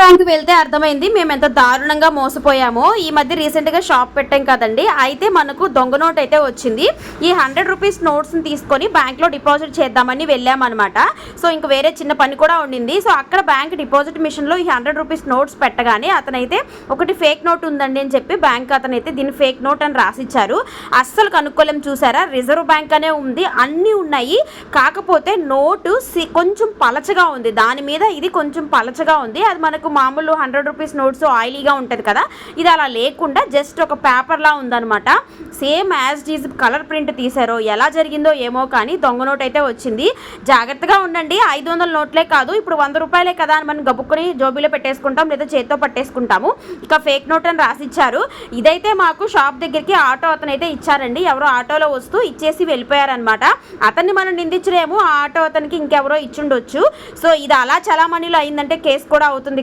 Bank వెళ్తే అర్థమైంది మేము ఎంత దారుణంగా మోసపోయామో. ఈ మధ్య రీసెంట్గా షాప్ పెట్టాం కదండి, అయితే మనకు దొంగ నోట్ అయితే వచ్చింది. ఈ 100 రూపీస్ నోట్స్ని తీసుకొని బ్యాంక్లో డిపాజిట్ చేద్దామని వెళ్ళామన్నమాట. సో ఇంక వేరే చిన్న పని కూడా ఉండింది. సో అక్కడ బ్యాంక్ డిపాజిట్ మిషన్లో ఈ 100 రూపీస్ నోట్స్ పెట్టగానే అతనైతే ఒకటి ఫేక్ నోట్ ఉందండి అని చెప్పి బ్యాంక్ అతనైతే దీన్ని ఫేక్ నోట్ అని రాసిచ్చారు. అస్సలు కనుక్కోలేం. చూసారా, రిజర్వ్ బ్యాంక్ అనే ఉంది, అన్నీ ఉన్నాయి. కాకపోతే నోటు కొంచెం పలచగా ఉంది, దాని మీద ఇది కొంచెం పలచగా ఉంది. అది మనకు మామూలు 100 రూపీస్ నోట్స్ ఆయిలీగా ఉంటుంది కదా, ఇది అలా లేకుండా జస్ట్ ఒక పేపర్లా ఉందన్నమాట. Same as these colour print తీశారో ఎలా జరిగిందో ఏమో కానీ దొంగ నోట్ అయితే వచ్చింది. జాగ్రత్తగా ఉండండి. 500 నోట్లే కాదు, ఇప్పుడు 100 రూపాయలే కదా అని మనం గబుక్కుని జోబీలో పెట్టేసుకుంటాం, లేదా చేత్తో పట్టేసుకుంటాము. ఇక ఫేక్ నోట్ అని రాసిచ్చారు. ఇదైతే మాకు షాప్ దగ్గరికి ఆటో అతనైతే ఇచ్చారండి. ఎవరో ఆటోలో వస్తూ ఇచ్చేసి వెళ్ళిపోయారనమాట. అతన్ని మనం నిందించలేము, ఆ ఆటో అతనికి ఇంకెవరో ఇచ్చుండొచ్చు. సో ఇది అలా చలామణిలో అయిందంటే కేసు కూడా అవుతుంది.